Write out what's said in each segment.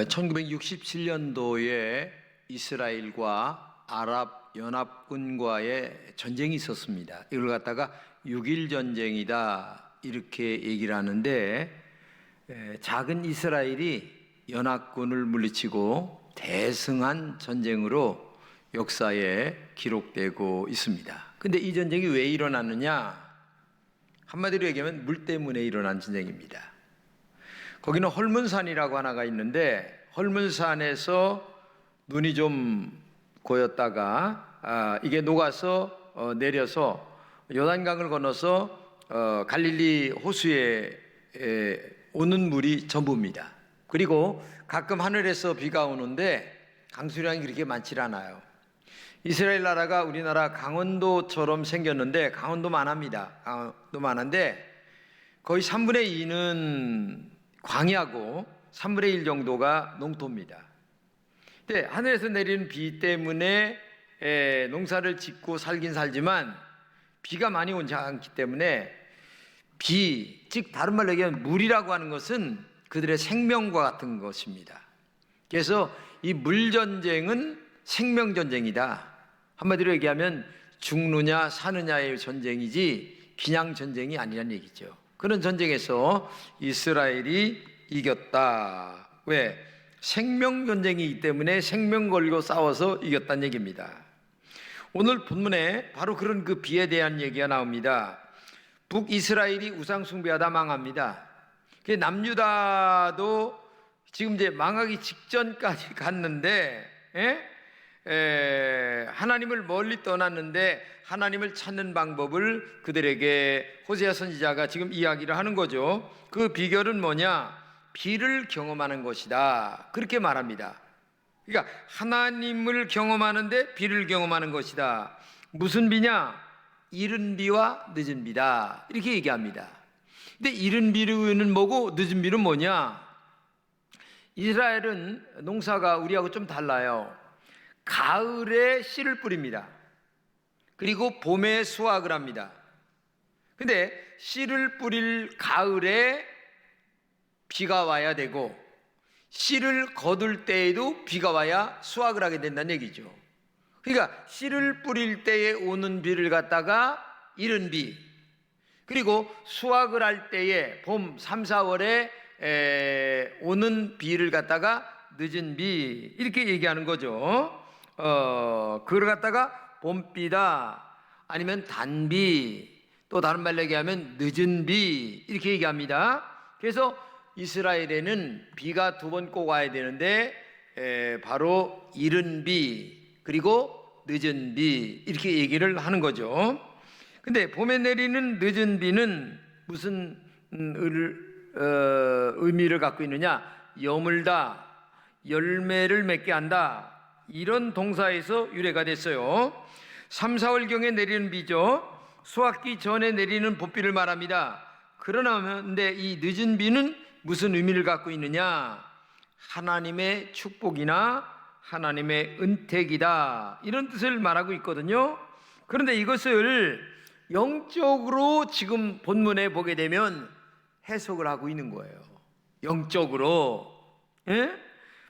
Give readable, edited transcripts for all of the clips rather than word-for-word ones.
1967년도에 이스라엘과 아랍 연합군과의 전쟁이 있었습니다. 이걸 갖다가 6.1 전쟁이다 이렇게 얘기를 하는데, 작은 이스라엘이 연합군을 물리치고 대승한 전쟁으로 역사에 기록되고 있습니다. 근데 이 전쟁이 왜 일어났느냐? 한마디로 얘기하면 물 때문에 일어난 전쟁입니다. 거기는 헐문산이라고 하나가 있는데, 헐문산에서 눈이 좀 고였다가 이게 녹아서 내려서 요단강을 건너서 갈릴리 호수에 오는 물이 전부입니다. 그리고 가끔 하늘에서 비가 오는데 강수량이 그렇게 많지 않아요. 이스라엘 나라가 우리나라 강원도처럼 생겼는데 강원도만 합니다. 강원도만 한데 거의 3분의 2는 광야고 3분의 1 정도가 농토입니다. 근데 하늘에서 내리는 비 때문에 농사를 짓고 살긴 살지만 비가 많이 오지 않기 때문에 비, 즉 다른 말로 얘기하면 물이라고 하는 것은 그들의 생명과 같은 것입니다. 그래서 이 물전쟁은 생명전쟁이다. 한마디로 얘기하면 죽느냐 사느냐의 전쟁이지 그냥 전쟁이 아니란 얘기죠. 그런 전쟁에서 이스라엘이 이겼다. 왜? 생명전쟁이기 때문에 생명 걸고 싸워서 이겼다는 얘기입니다. 오늘 본문에 바로 그런 그 비에 대한 얘기가 나옵니다. 북이스라엘이 우상숭배하다 망합니다. 남유다도 지금 이제 망하기 직전까지 갔는데, 하나님을 멀리 떠났는데 하나님을 찾는 방법을 그들에게 호세아 선지자가 지금 이야기를 하는 거죠. 그 비결은 뭐냐? 비를 경험하는 것이다. 그렇게 말합니다. 그러니까 하나님을 경험하는데 비를 경험하는 것이다. 무슨 비냐? 이른 비와 늦은 비다. 이렇게 얘기합니다. 근데 이른 비는 뭐고 늦은 비는 뭐냐? 이스라엘은 농사가 우리하고 좀 달라요. 가을에 씨를 뿌립니다. 그리고 봄에 수확을 합니다. 근데 씨를 뿌릴 가을에 비가 와야 되고 씨를 거둘 때에도 비가 와야 수확을 하게 된다는 얘기죠. 그러니까 씨를 뿌릴 때에 오는 비를 갖다가 이른 비, 그리고 수확을 할 때에 봄 3, 4월에 오는 비를 갖다가 늦은 비, 이렇게 얘기하는 거죠. 그걸 갖다가 봄비다, 아니면 단비, 또 다른 말로 얘기하면 늦은 비, 이렇게 얘기합니다. 그래서 이스라엘에는 비가 두 번 꼭 와야 되는데 바로 이른 비 그리고 늦은 비, 이렇게 얘기를 하는 거죠. 근데 봄에 내리는 늦은 비는 무슨 의미를 갖고 있느냐? 여물다, 열매를 맺게 한다, 이런 동사에서 유래가 됐어요. 3, 4월경에 내리는 비죠. 수확기 전에 내리는 봄비를 말합니다. 그런데 이 늦은 비는 무슨 의미를 갖고 있느냐? 하나님의 축복이나 하나님의 은택이다, 이런 뜻을 말하고 있거든요. 그런데 이것을 영적으로 지금 본문에 보게 되면 해석을 하고 있는 거예요. 영적으로.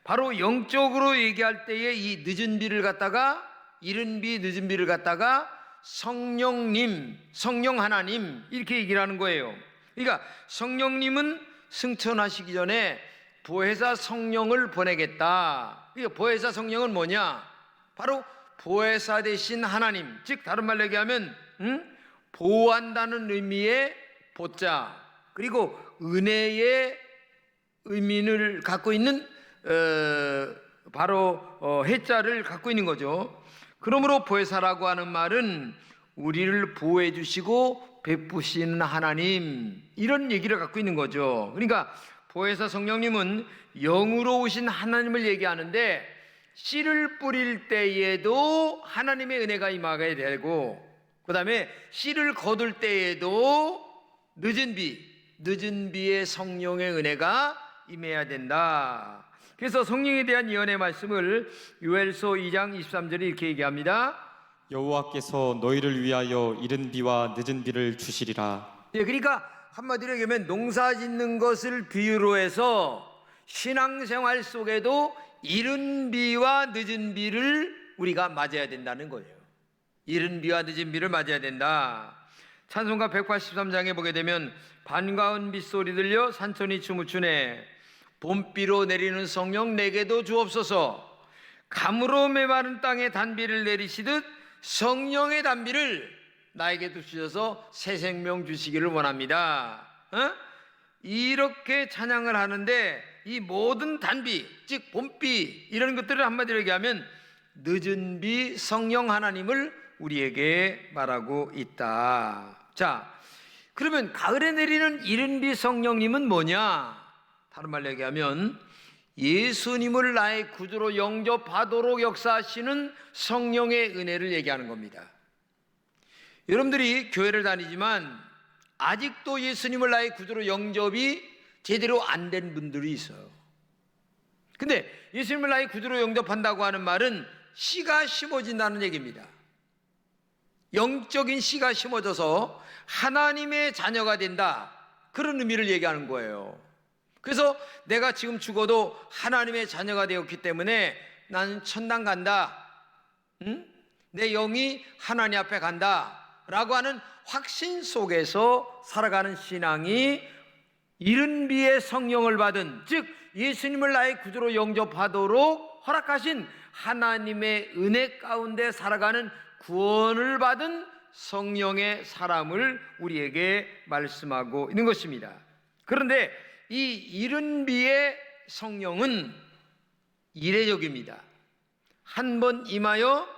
바로 영적으로 얘기할 때에 이 늦은 비를 갖다가, 이른 비, 늦은 비를 갖다가 성령님, 성령 하나님, 이렇게 얘기를 하는 거예요. 그러니까 성령님은 승천하시기 전에 보혜사 성령을 보내겠다. 그러니까 보혜사 성령은 뭐냐? 바로 보혜사 되신 하나님, 즉 다른 말로 얘기하면 보호한다는 의미의 보자, 그리고 은혜의 의미를 갖고 있는 바로 해자를 갖고 있는 거죠. 그러므로 보혜사라고 하는 말은 우리를 보호해 주시고 베푸시는 하나님, 이런 얘기를 갖고 있는 거죠. 그러니까 보혜사 성령님은 영으로 오신 하나님을 얘기하는데, 씨를 뿌릴 때에도 하나님의 은혜가 임하게 되고, 그 다음에 씨를 거둘 때에도 늦은 비의 성령의 은혜가 임해야 된다. 그래서 성령에 대한 예언의 말씀을 요엘서 2장 23절에 이렇게 얘기합니다. 여호와께서 너희를 위하여 이른 비와 늦은 비를 주시리라. 그러니까 한마디로 얘기하면 농사 짓는 것을 비유로 해서 신앙생활 속에도 이른 비와 늦은 비를 우리가 맞아야 된다는 거예요. 이른 비와 늦은 비를 맞아야 된다. 찬송가 183장에 보게 되면 반가운 빗소리 들려 산천이 춤을 추네. 봄비로 내리는 성령 내게도 주옵소서. 감으로 메마른 땅에 단비를 내리시듯 성령의 단비를 나에게도 주셔서 새 생명 주시기를 원합니다. 이렇게 찬양을 하는데 이 모든 단비, 즉 봄비 이런 것들을 한마디로 얘기하면 늦은 비 성령 하나님을 우리에게 말하고 있다. 자, 그러면 가을에 내리는 이른 비 성령님은 뭐냐? 다른 말로 얘기하면 예수님을 나의 구주로 영접하도록 역사하시는 성령의 은혜를 얘기하는 겁니다. 여러분들이 교회를 다니지만 아직도 예수님을 나의 구주로 영접이 제대로 안 된 분들이 있어요. 근데 예수님을 나의 구주로 영접한다고 하는 말은 씨가 심어진다는 얘기입니다. 영적인 씨가 심어져서 하나님의 자녀가 된다, 그런 의미를 얘기하는 거예요. 그래서 내가 지금 죽어도 하나님의 자녀가 되었기 때문에 나는 천당 간다, 내 영이 하나님 앞에 간다 라고 하는 확신 속에서 살아가는 신앙이 이른 비의 성령을 받은, 즉 예수님을 나의 구주로 영접하도록 허락하신 하나님의 은혜 가운데 살아가는 구원을 받은 성령의 사람을 우리에게 말씀하고 있는 것입니다. 그런데 이 이른 비의 성령은 이례적입니다. 한 번 임하여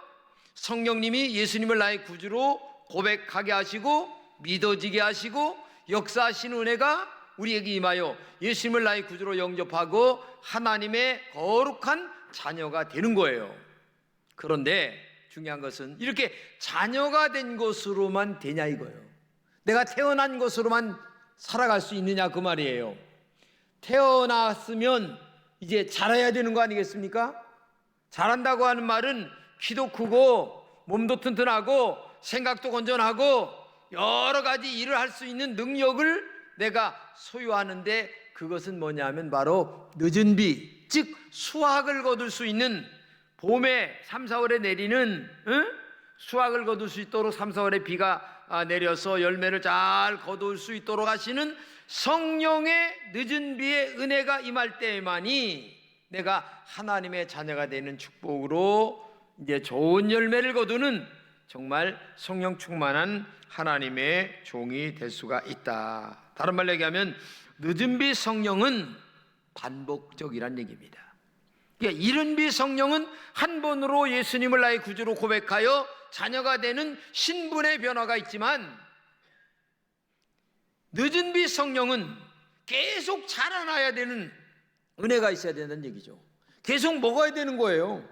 성령님이 예수님을 나의 구주로 고백하게 하시고 믿어지게 하시고 역사하시는 은혜가 우리에게 임하여 예수님을 나의 구주로 영접하고 하나님의 거룩한 자녀가 되는 거예요. 그런데 중요한 것은 이렇게 자녀가 된 것으로만 되냐 이거예요. 내가 태어난 것으로만 살아갈 수 있느냐 그 말이에요. 태어났으면 이제 자라야 되는 거 아니겠습니까? 자란다고 하는 말은 키도 크고 몸도 튼튼하고 생각도 건전하고 여러 가지 일을 할 수 있는 능력을 내가 소유하는데, 그것은 뭐냐 하면 바로 늦은 비, 즉 수확을 거둘 수 있는, 봄에 3, 4월에 내리는 수확을 거둘 수 있도록 3, 4월에 비가 내려서 열매를 잘 거둘 수 있도록 하시는 성령의 늦은 비의 은혜가 임할 때만이 내가 하나님의 자녀가 되는 축복으로 이제 좋은 열매를 거두는 정말 성령 충만한 하나님의 종이 될 수가 있다. 다른 말로 얘기하면 늦은 비 성령은 반복적이란 얘기입니다. 그러니까 이른 비 성령은 한 번으로 예수님을 나의 구주로 고백하여 자녀가 되는 신분의 변화가 있지만, 늦은 비 성령은 계속 자라나야 되는 은혜가 있어야 된다는 얘기죠. 계속 먹어야 되는 거예요.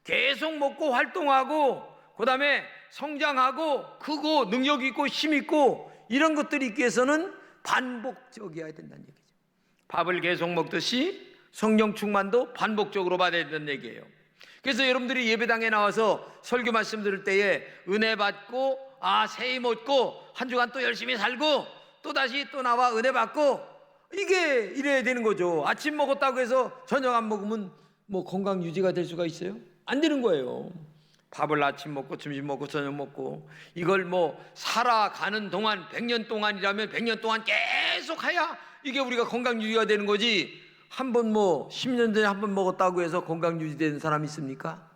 계속 먹고 활동하고 그 다음에 성장하고 크고 능력 있고 힘 있고 이런 것들이 있기 위해서는 반복적이어야 된다는 얘기죠. 밥을 계속 먹듯이 성령 충만도 반복적으로 받아야 된다는 얘기예요. 그래서 여러분들이 예배당에 나와서 설교 말씀 들을 때에 은혜 받고 새 힘 얻고 한 주간 또 열심히 살고 또 다시 또 나와 은혜 받고, 이게 이래야 되는 거죠. 아침 먹었다고 해서 저녁 안 먹으면 뭐 건강 유지가 될 수가 있어요? 안 되는 거예요. 밥을 아침 먹고 점심 먹고 저녁 먹고 이걸 뭐 살아가는 동안 100년 동안이라면 100년 동안 계속 해야 이게 우리가 건강 유지가 되는 거지. 한 번 뭐 10년 전에 한 번 먹었다고 해서 건강 유지되는 사람이 있습니까?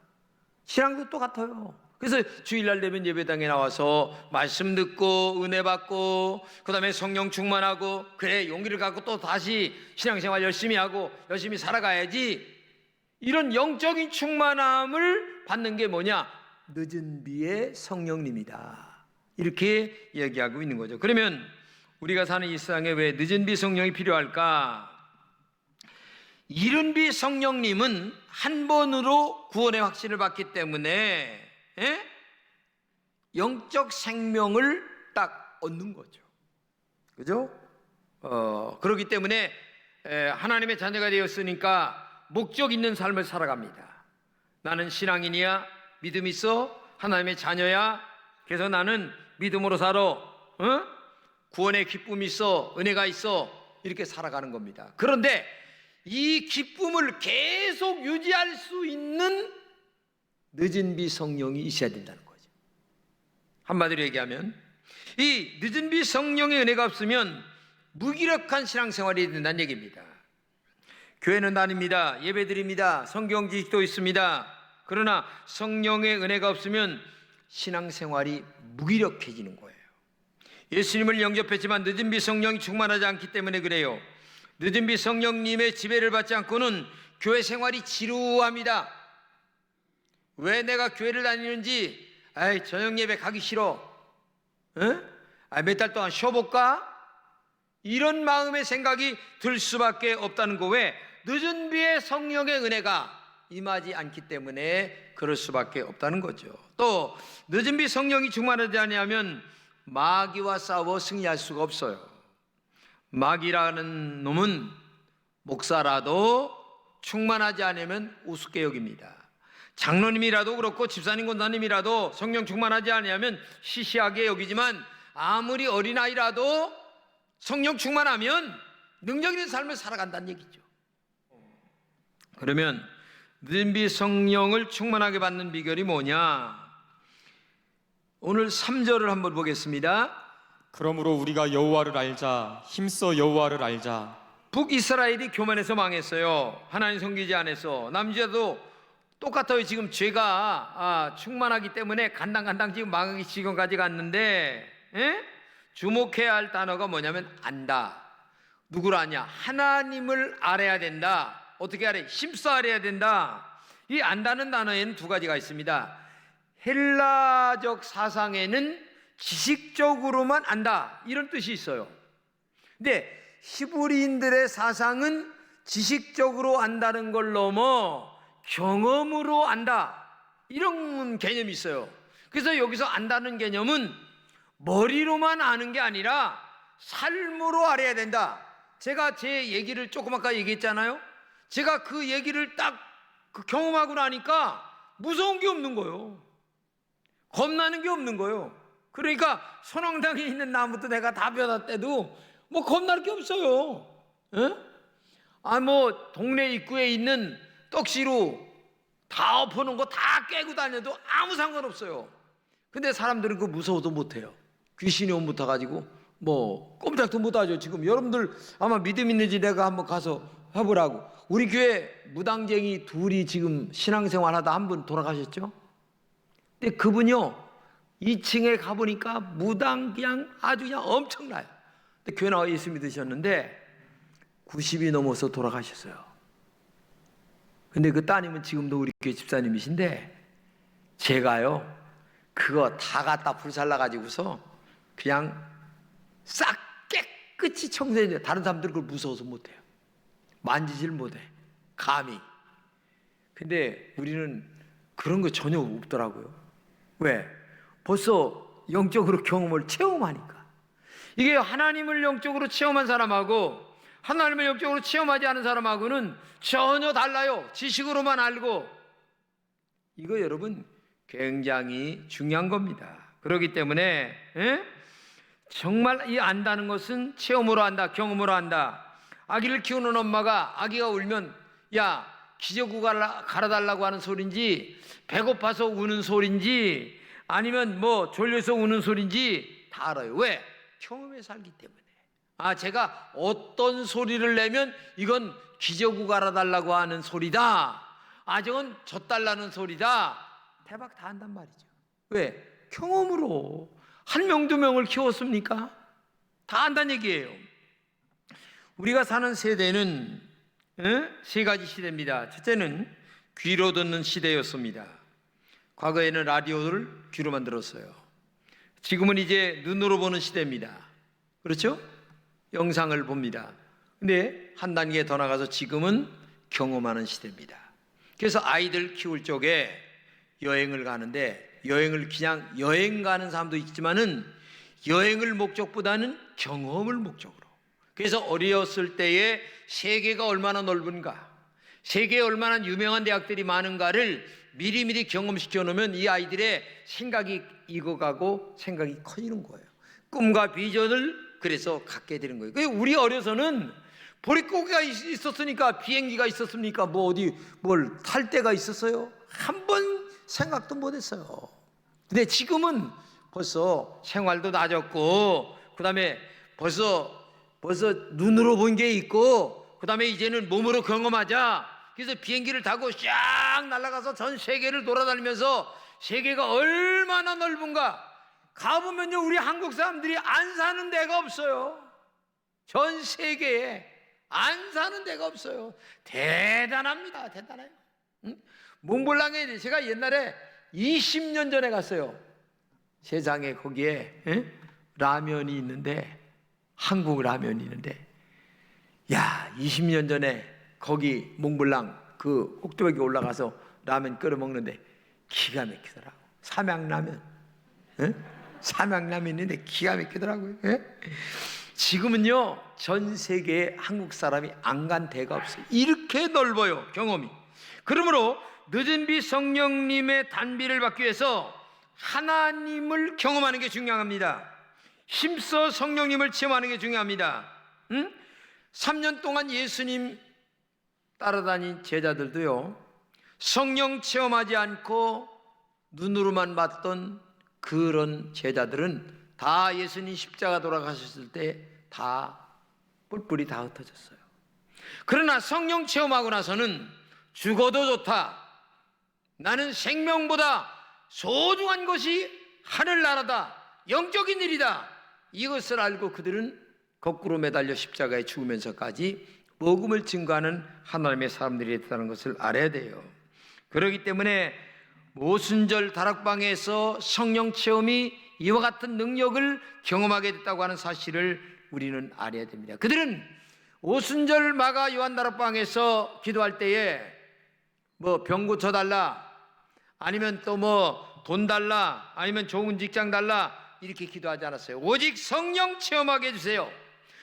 신앙도 똑같아요. 그래서 주일날 되면 예배당에 나와서 말씀 듣고 은혜 받고 그 다음에 성령 충만하고, 그래 용기를 갖고 또 다시 신앙생활 열심히 하고 열심히 살아가야지. 이런 영적인 충만함을 받는 게 뭐냐? 늦은 비의 성령님이다, 이렇게 얘기하고 있는 거죠. 그러면 우리가 사는 이 세상에 왜 늦은 비 성령이 필요할까? 이른 비 성령님은 한 번으로 구원의 확신을 받기 때문에 영적 생명을 딱 얻는 거죠. 그죠? 그렇기 때문에 하나님의 자녀가 되었으니까 목적 있는 삶을 살아갑니다. 나는 신앙인이야, 믿음 있어, 하나님의 자녀야, 그래서 나는 믿음으로 살아, 구원의 기쁨이 있어, 은혜가 있어, 이렇게 살아가는 겁니다. 그런데 이 기쁨을 계속 유지할 수 있는 늦은 비 성령이 있어야 된다는 거죠. 한마디로 얘기하면 이 늦은 비 성령의 은혜가 없으면 무기력한 신앙생활이 된다는 얘기입니다. 교회는 다닙니다. 예배드립니다. 성경 지식도 있습니다. 그러나 성령의 은혜가 없으면 신앙생활이 무기력해지는 거예요. 예수님을 영접했지만 늦은 비 성령이 충만하지 않기 때문에 그래요. 늦은 비 성령님의 지배를 받지 않고는 교회 생활이 지루합니다. 왜 내가 교회를 다니는지, 저녁 예배 가기 싫어. 몇 달 동안 쉬어볼까? 이런 마음의 생각이 들 수밖에 없다는 거. 왜? 늦은 비의 성령의 은혜가 임하지 않기 때문에 그럴 수밖에 없다는 거죠. 또 늦은 비 성령이 충만하지 않으면 마귀와 싸워 승리할 수가 없어요. 마귀라는 놈은 목사라도 충만하지 않으면 우습게 여깁니다. 장로님이라도 그렇고 집사님 권사님이라도 성령 충만하지 않으면 시시하게 여기지만 아무리 어린아이라도 성령 충만하면 능력 있는 삶을 살아간다는 얘기죠. 그러면 늦은 비 성령을 충만하게 받는 비결이 뭐냐? 오늘 3절을 한번 보겠습니다. 그러므로 우리가 여호와를 알자. 힘써 여호와를 알자. 북이스라엘이 교만해서 망했어요. 하나님 섬기지 않아서. 남자도 똑같아요. 지금 죄가 충만하기 때문에 간당간당 지금 망하기 지경까지 갔는데, 주목해야 할 단어가 뭐냐면 안다. 누구를 아냐? 하나님을 알아야 된다. 어떻게 알아야? 힘써 알아야 된다. 이 안다는 단어에는 두 가지가 있습니다. 헬라적 사상에는 지식적으로만 안다, 이런 뜻이 있어요. 근데 히브리인들의 사상은 지식적으로 안다는 걸 넘어 경험으로 안다, 이런 개념이 있어요. 그래서 여기서 안다는 개념은 머리로만 아는 게 아니라 삶으로 알아야 된다. 제가 제 얘기를 조금 아까 얘기했잖아요. 제가 그 얘기를 딱 경험하고 나니까 무서운 게 없는 거예요. 겁나는 게 없는 거예요. 그러니까 선왕당에 있는 나무도 내가 다 베다 떼도 뭐 겁날 게 없어요. 뭐 동네 입구에 있는 떡시루 다 엎어놓은 거 다 깨고 다녀도 아무 상관없어요. 근데 사람들은 그거 무서워도 못해요. 귀신이 온 붙어가지고 뭐 꼼짝도 못하죠. 지금 여러분들 아마 믿음 있는지 내가 한번 가서 해보라고. 우리 교회 무당쟁이 둘이 지금 신앙생활 하다 한 분 돌아가셨죠. 근데 그분요 2층에 가보니까 무당 그냥 아주 그냥 엄청나요. 근데 교회 나와 예수 믿으셨는데 90이 넘어서 돌아가셨어요. 근데 그 따님은 지금도 우리 교회 집사님이신데 제가요 그거 다 갖다 불살라가지고서 그냥 싹 깨끗이 청소해요. 다른 사람들은 그걸 무서워서 못해요. 만지질 못해 감히. 근데 우리는 그런 거 전혀 없더라고요. 왜? 벌써 영적으로 경험을 체험하니까. 이게 하나님을 영적으로 체험한 사람하고 하나님을 영적으로 체험하지 않은 사람하고는 전혀 달라요. 지식으로만 알고. 이거 여러분 굉장히 중요한 겁니다. 그렇기 때문에 정말 이 안다는 것은 체험으로 안다, 경험으로 안다. 아기를 키우는 엄마가 아기가 울면 야 기저귀 갈아달라고 하는 소린지 배고파서 우는 소린지 아니면 뭐 졸려서 우는 소린지 다 알아요. 왜? 경험에 살기 때문에. 제가 어떤 소리를 내면 이건 기저귀 갈아달라고 하는 소리다, 저건 젖달라는 소리다, 대박 다 한단 말이죠. 왜? 경험으로. 한 명 두 명을 키웠습니까? 다 안다는 얘기예요. 우리가 사는 세대는 세 가지 시대입니다. 첫째는 귀로 듣는 시대였습니다. 과거에는 라디오를 귀로만 들었어요. 지금은 이제 눈으로 보는 시대입니다. 그렇죠? 영상을 봅니다. 근데 한 단계 더 나가서 지금은 경험하는 시대입니다. 그래서 아이들 키울 적에 여행을 가는데 여행을 그냥 여행 가는 사람도 있지만은 여행을 목적보다는 경험을 목적으로. 그래서 어렸을 때에 세계가 얼마나 넓은가, 세계에 얼마나 유명한 대학들이 많은가를 미리미리 경험시켜 놓으면 이 아이들의 생각이 익어가고 생각이 커지는 거예요. 꿈과 비전을 그래서 갖게 되는 거예요. 우리 어려서는 보릿고개가 있었으니까 비행기가 있었습니까? 뭐 어디 뭘 탈 데가 있었어요? 한 번 생각도 못했어요. 근데 지금은 벌써 생활도 낮았고, 그 다음에 벌써 눈으로 본 게 있고, 그 다음에 이제는 몸으로 경험하자. 그래서 비행기를 타고 쫙 날아가서 전 세계를 돌아다니면서 세계가 얼마나 넓은가. 가보면요, 우리 한국 사람들이 안 사는 데가 없어요. 전 세계에 안 사는 데가 없어요. 대단합니다. 대단해요. 응? 몽블랑에 제가 옛날에 20년 전에 갔어요. 세상에 거기에 라면이 있는데, 한국 라면이 있는데, 야, 20년 전에 거기 몽블랑 그 꼭대기에 올라가서 라면 끓여 먹는데 기가 막히더라고. 삼양라면, 삼양라면 있는데 기가 막히더라고요. 지금은요, 전 세계에 한국 사람이 안 간 데가 없어요. 이렇게 넓어요, 경험이. 그러므로 늦은 비 성령님의 단비를 받기 위해서 하나님을 경험하는 게 중요합니다. 힘써 성령님을 체험하는 게 중요합니다. 3년 동안 예수님 따라다닌 제자들도요, 성령 체험하지 않고 눈으로만 봤던 그런 제자들은 다 예수님 십자가 돌아가셨을 때 다 뿔뿔이 다 흩어졌어요. 그러나 성령 체험하고 나서는 죽어도 좋다, 나는 생명보다 소중한 것이 하늘나라다, 영적인 일이다, 이것을 알고 그들은 거꾸로 매달려 십자가에 죽으면서까지 복음을 증거하는 하나님의 사람들이 있다는 것을 알아야 돼요. 그렇기 때문에 모순절 다락방에서 성령 체험이 이와 같은 능력을 경험하게 됐다고 하는 사실을 우리는 알아야 됩니다. 그들은 오순절 마가 요한 다락방에서 기도할 때에 뭐 병 고쳐달라, 아니면 또 뭐 돈 달라, 아니면 좋은 직장 달라, 이렇게 기도하지 않았어요. 오직 성령 체험하게 해주세요.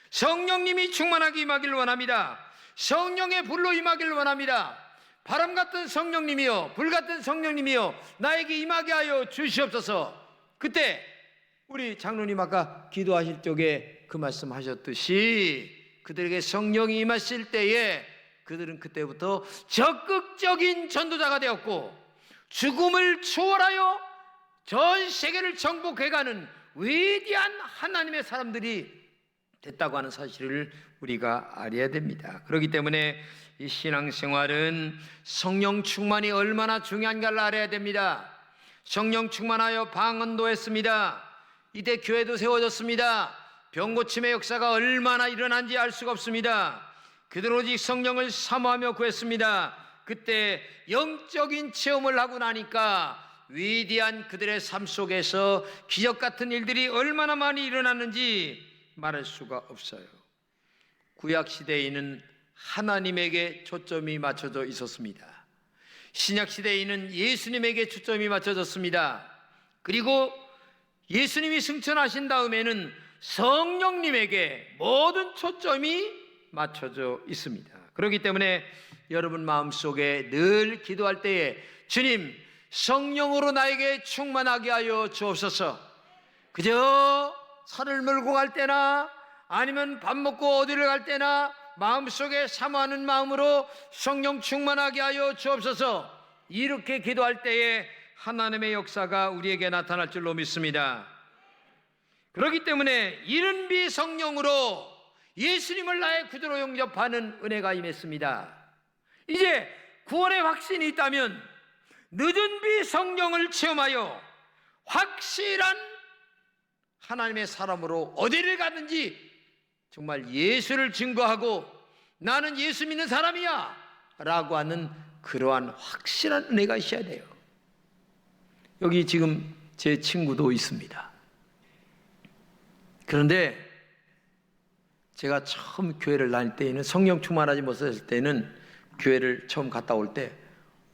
성령님이 충만하게 임하기를 원합니다. 성령의 불로 임하기를 원합니다. 바람 같은 성령님이요, 불 같은 성령님이요, 나에게 임하게 하여 주시옵소서. 그때 우리 장로님 아까 기도하실 적에 그 말씀하셨듯이 그들에게 성령이 임하실 때에 그들은 그때부터 적극적인 전도자가 되었고, 죽음을 초월하여 전 세계를 정복해가는 위대한 하나님의 사람들이 됐다고 하는 사실을 우리가 알아야 됩니다. 그렇기 때문에 이 신앙생활은 성령 충만이 얼마나 중요한가를 알아야 됩니다. 성령 충만하여 방언도 했습니다. 이때 교회도 세워졌습니다. 병고침의 역사가 얼마나 일어난지 알 수가 없습니다. 그들은 오직 성령을 사모하며 구했습니다. 그때 영적인 체험을 하고 나니까 위대한 그들의 삶 속에서 기적 같은 일들이 얼마나 많이 일어났는지 말할 수가 없어요. 구약시대에는 하나님에게 초점이 맞춰져 있었습니다. 신약시대에는 예수님에게 초점이 맞춰졌습니다. 그리고 예수님이 승천하신 다음에는 성령님에게 모든 초점이 맞춰져 있습니다. 그렇기 때문에 여러분 마음속에 늘 기도할 때에 주님, 성령으로 나에게 충만하게 하여 주옵소서. 그저 산을 몰고 갈 때나 아니면 밥 먹고 어디를 갈 때나 마음속에 사모하는 마음으로 성령 충만하게 하여 주옵소서. 이렇게 기도할 때에 하나님의 역사가 우리에게 나타날 줄로 믿습니다. 그렇기 때문에 이른 비 성령으로 예수님을 나의 구주로 영접하는 은혜가 임했습니다. 이제 구원의 확신이 있다면 늦은 비 성령을 체험하여 확실한 하나님의 사람으로 어디를 가든지 정말 예수를 증거하고 나는 예수 믿는 사람이야 라고 하는 그러한 확실한 은혜가 있어야 돼요. 여기 지금 제 친구도 있습니다. 그런데 제가 처음 교회를 다닐 때에는 성령 충만하지 못했을 때는 교회를 처음 갔다 올 때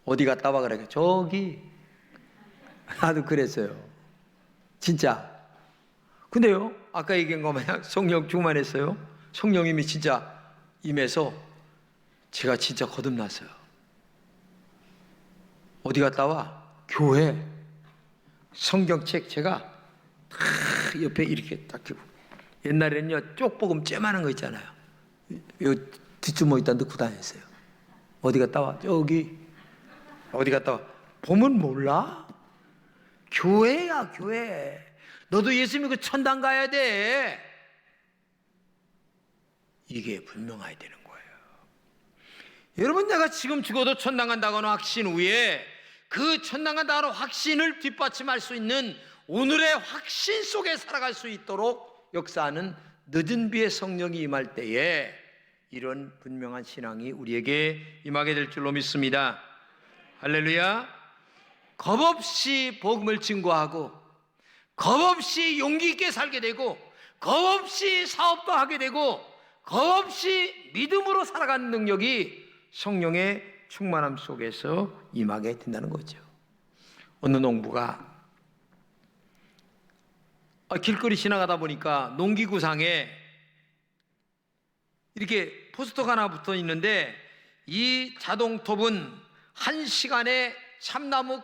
어디 갔다 와 그래? 저기 나도 그랬어요. 진짜. 근데요, 아까 얘기한 거 마냥 성령 충만했어요. 성령님이 진짜 임해서 제가 진짜 거듭났어요. 어디 갔다 와? 교회. 성경책 제가 다 옆에 이렇게 딱 끼고, 옛날에는요 쪽복음 쬐만한 거 있잖아요. 요 뒷주머니 있다 넣고 다녔어요. 어디 갔다 와? 저기. 어디 갔다 와? 보면 몰라? 교회야, 교회. 너도 예수 믿고 천당 가야 돼. 이게 분명해야 되는 거예요. 여러분, 내가 지금 죽어도 천당 간다고는 확신 후에 그 천당 간다는 확신을 뒷받침할 수 있는 오늘의 확신 속에 살아갈 수 있도록 역사하는 늦은 비의 성령이 임할 때에 이런 분명한 신앙이 우리에게 임하게 될 줄로 믿습니다. 할렐루야. 겁 없이 복음을 증거하고 겁 없이 용기 있게 살게 되고 겁 없이 사업도 하게 되고 겁 없이 믿음으로 살아가는 능력이 성령의 충만함 속에서 임하게 된다는 거죠. 어느 농부가 길거리 지나가다 보니까 농기구상에 이렇게 포스터가 하나 붙어 있는데 이 자동톱은 1시간에 참나무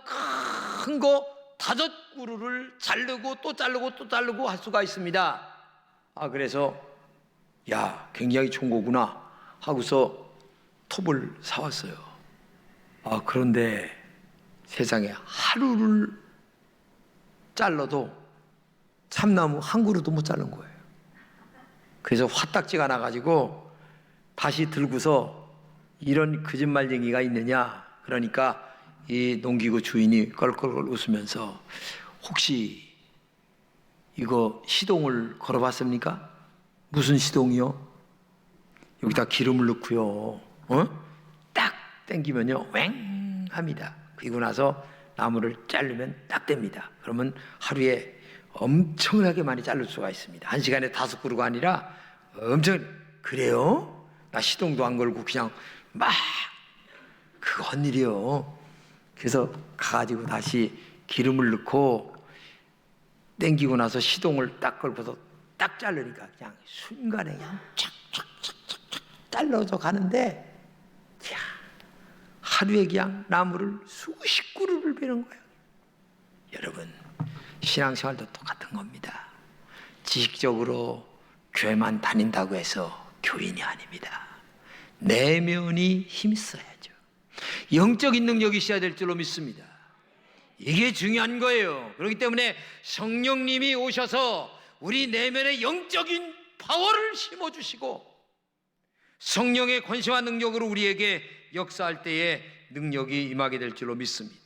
큰 거 5그루를 자르고 또 자르고 또 자르고 할 수가 있습니다. 그래서 야, 굉장히 좋은 거구나 하고서 톱을 사왔어요. 그런데 세상에 하루를 잘라도 참나무 한 그루도 못 자른 거예요. 그래서 화딱지가 나가지고 다시 들고서 이런 거짓말쟁이가 있느냐, 그러니까 이 농기구 주인이 껄껄껄 웃으면서 혹시 이거 시동을 걸어봤습니까? 무슨 시동이요? 여기다 기름을 넣고요, 딱 당기면요 왱 합니다. 그리고 나서 나무를 자르면 딱 됩니다. 그러면 하루에 엄청나게 많이 자를 수가 있습니다. 1시간에 5그루가 아니라 엄청. 그래요? 나 시동도 안 걸고 그냥 막 그거 헛일이요. 그래서 가가지고 다시 기름을 넣고 땡기고 나서 시동을 딱 걸고서 딱 자르니까 그냥 순간에 그냥 착착착착착 잘라서 가는데, 야, 하루에 그냥 나무를 수십 그루를 베는 거예요. 여러분, 신앙생활도 똑같은 겁니다. 지식적으로 교회만 다닌다고 해서 교인이 아닙니다. 내면이 힘써야죠. 영적인 능력이 있어야 될 줄로 믿습니다. 이게 중요한 거예요. 그렇기 때문에 성령님이 오셔서 우리 내면의 영적인 파워를 심어주시고 성령의 권세와 능력으로 우리에게 역사할 때에 능력이 임하게 될 줄로 믿습니다.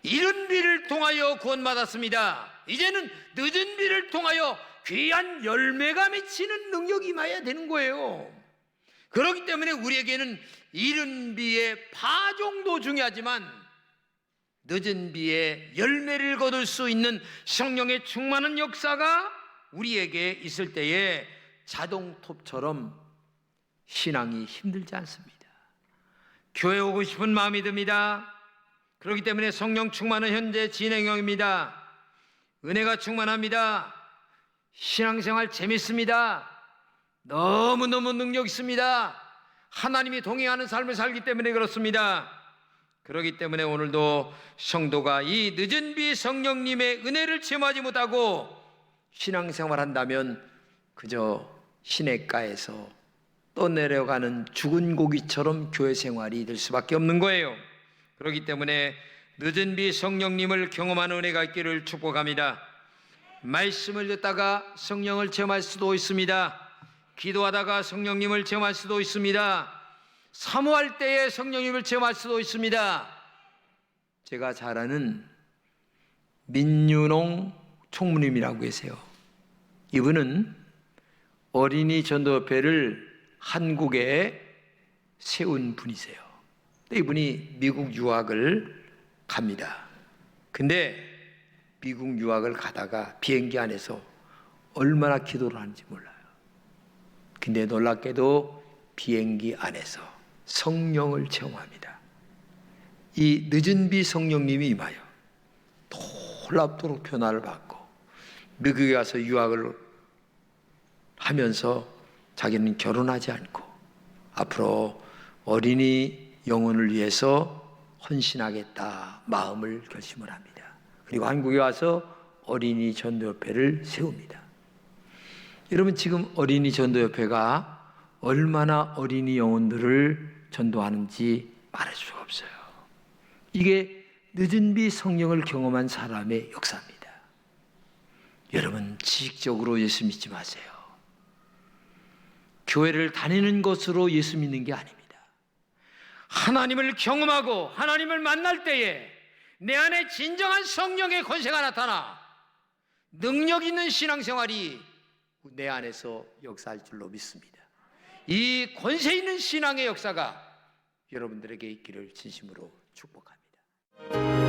이른 비를 통하여 구원받았습니다. 이제는 늦은 비를 통하여 귀한 열매가 맺히는 능력이 임해야 되는 거예요. 그렇기 때문에 우리에게는 이른 비의 파종도 중요하지만 늦은 비의 열매를 거둘 수 있는 성령의 충만한 역사가 우리에게 있을 때에 자동톱처럼 신앙이 힘들지 않습니다. 교회 오고 싶은 마음이 듭니다. 그렇기 때문에 성령 충만은 현재 진행형입니다. 은혜가 충만합니다. 신앙생활 재밌습니다. 너무너무 능력 있습니다. 하나님이 동행하는 삶을 살기 때문에 그렇습니다. 그렇기 때문에 오늘도 성도가 이 늦은 비 성령님의 은혜를 체험하지 못하고 신앙생활 한다면 그저 시냇가에서 떠내려가는 죽은 고기처럼 교회 생활이 될 수밖에 없는 거예요. 그렇기 때문에 늦은 비 성령님을 경험하는 은혜가 있기를 축복합니다. 말씀을 듣다가 성령을 체험할 수도 있습니다. 기도하다가 성령님을 체험할 수도 있습니다. 사모할 때에 성령님을 체험할 수도 있습니다. 제가 잘 아는 민윤홍 총무님이라고 계세요. 이분은 어린이 전도협회를 한국에 세운 분이세요. 이분이 미국 유학을 갑니다. 근데 미국 유학을 가다가 비행기 안에서 얼마나 기도를 하는지 몰라요. 근데 놀랍게도 비행기 안에서 성령을 체험합니다. 이 늦은 비 성령님이 임하여 놀랍도록 변화를 받고 미국에 가서 유학을 하면서 자기는 결혼하지 않고 앞으로 어린이 영혼을 위해서 헌신하겠다 마음을 결심을 합니다. 그리고 한국에 와서 어린이 전도협회를 세웁니다. 여러분, 지금 어린이 전도협회가 얼마나 어린이 영혼들을 전도하는지 말할 수가 없어요. 이게 늦은 비 성령을 경험한 사람의 역사입니다. 여러분, 지식적으로 예수 믿지 마세요. 교회를 다니는 것으로 예수 믿는 게 아닙니다. 하나님을 경험하고 하나님을 만날 때에 내 안에 진정한 성령의 권세가 나타나 능력 있는 신앙생활이 내 안에서 역사할 줄로 믿습니다. 이 권세 있는 신앙의 역사가 여러분들에게 있기를 진심으로 축복합니다.